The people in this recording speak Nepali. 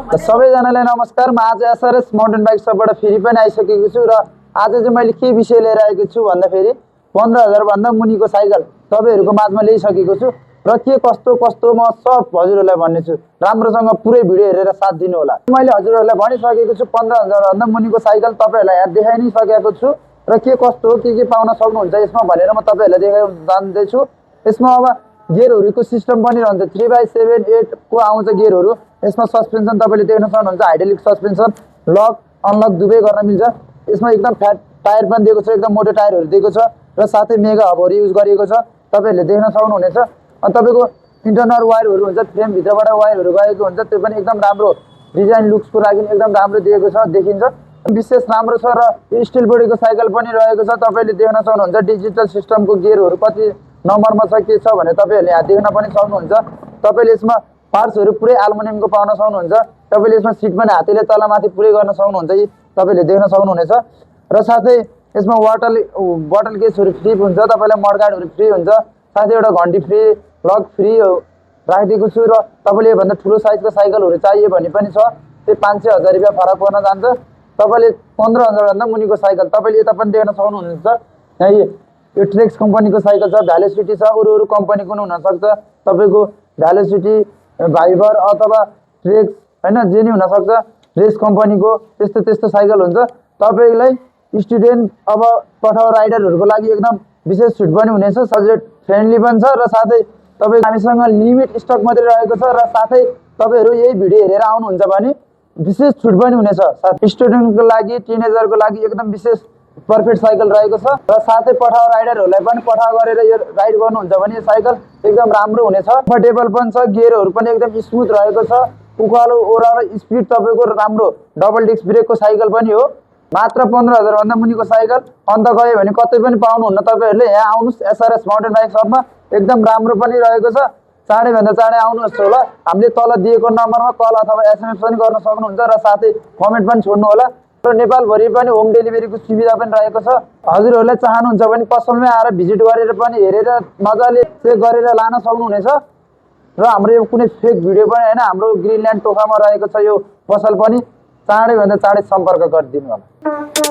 सबैजनालाई नमस्कार। म आज एसआरएस माउन्टेन बाइक सपबाट फेरि पनि आइसकेको छु र आज चाहिँ मैले के विषय लिएर आएको छु भन्दाखेरि 15,000 भन्दा मुनिको साइकल तपाईहरुको माझमा ल्याइसकेको छु र के कस्तो म सब हजुरहरुलाई भन्ने छु। राम्रोसँग पुरै भिडियो हेरेर साथ दिनु होला। मैले हजुरहरुलाई भनिसकेको छु 15,000 भन्दा मुनिको साइकल तपाईहरुलाई यहाँ देखाइ नै सकेको छु र के कस्तो हो के पाउन सक्नुहुन्छ यसमा भनेर म तपाईहरुलाई देखाउन जान्दै छु। यसमा अब गियरहरुको सिस्टम पनि रहन्छ 3x7 8 को आउँछ गियरहरु। यसमा सस्पेन्सन तपाईले देख्न सक्नुहुन्छ हाइड्रोलिक सस्पेन्सन लक अनलक दुवै गर्न मिल्छ। यसमा एकदम फ्याट टायर पनि दिएको छ, एकदम मोटो टायरहरु दिएको छ र साथै मेगा हबहरु युज गरिएको छ तपाईहरुले देख्न सक्नुहुनेछ। अनि तपाईको इन्टरनल वायरहरु हुन्छ, फ्रेम भित्रबाट वायरहरु गएको हुन्छ, त्यो पनि एकदम राम्रो डिजाइन लुक्सको लागि एकदम राम्रो दिएको छ, देखिन्छ विशेष राम्रो छ। र स्टिल बडीको साइकल पनि रहेको छ, तपाईले देख्न सक्नुहुन्छ। डिजिटल सिस्टमको गियरहरु कति नम्बरमा छ के छ भने तपाईहरुले यहाँ देख्न पनि सक्नुहुन्छ। तपाईले यसमा पार्ट्सहरु पुरै एल्युमिनियमको पाउन सक्नुहुन्छ। तपाईले यसमा सिट पनि हातले तलमाथि पुरै गर्न सक्नुहुन्छ, यी तपाईले देख्न सक्नुहुनेछ। र साथै यसमा बोतल केसहरु फ्री हुन्छ, तपाईलाई मडगार्डहरु फ्री हुन्छ, साथै एउटा घण्टी फ्री, लक फ्री राखिदिएको छु। र तपाईले भन्दा ठूलो साइजको साइकलहरु चाहिए भने पनि छ, त्यो 500-1000 रुपैयाँ फरक पर्न जान्छ। तपाईले 15,000 भन्दा मुनिको साइकल तपाईले यता पनि देख्न सक्नुहुन्छ। यहाँ यो ट्रेक्स कम्पनीको साइकल छ, भ्यालोसिटी छ, अरु कम्पनीको पनि हुन सक्छ। तपाईको भ्यालोसिटी भाइबर अथवा ट्रेक्स हैन जे नि हुन सक्छ, रेस कम्पनीको त्यस्तो साइकल हुन्छ। तपाईलाई स्टुडेन्ट अब पठाउ राइडरहरुको लागि एकदम विशेष छुट पनि हुनेछ, बजेट फ्रेन्डली पनि छ। र साथै तपाई हामीसँग लिमिट स्टक मात्रै रहेको छ र साथै तपाईहरु यही भिडियो हेरेर आउनुहुन्छ भने विशेष छुट पनि हुनेछ। साथै स्टुडेन्टको लागि टिनेजरको लागि एकदम विशेष पर्फेक्ट साइकल रहेको छ। र साथै पठाउ राइडरहरुलाई पनि पठाउ गरेर यो राइड गर्नुहुन्छ भने यो साइकल एकदम राम्रो हुनेछ, कम्फर्टेबल पनि छ, गियरहरु पनि एकदम स्मुथ रहेको छ, उकालो ओह्रालो स्पिड तपाईको राम्रो डबल डिस्क ब्रेकको साइकल पनि हो। मात्र 15,000 भन्दा मुनिको साइकल अन्त गयो भने कतै पनि पाउनुहुन्न। तपाईहरुले यहाँ आउनुस् एसआरएस माउन्टेन बाइक शपमा, एकदम राम्रो पनि रहेको छ। चाँडै भन्दा चाँडै आउनुहोस् होला। हामीले तल दिएको नम्बरमा कल अथवा एसएमएस पनि गर्न सक्नुहुन्छ र साथै कमेन्ट पनि छोड्नु होला। र नेपालभरि पनि होम डेलिभरीको सुविधा पनि रहेको छ। हजुरहरुले चाहनुहुन्छ भने पसलमै आएर भिजिट गरेर पनि हेरेर मजाले चेक गरेर लान सक्नुहुनेछ। र हाम्रो यो कुनै फेक भिडियो पनि हैन, हाम्रो ग्रिनल्यान्ड टोखामा रहेको छ यो पसल पनि। चाँडै भन्दा चाँडै सम्पर्क गरिदिनु होला।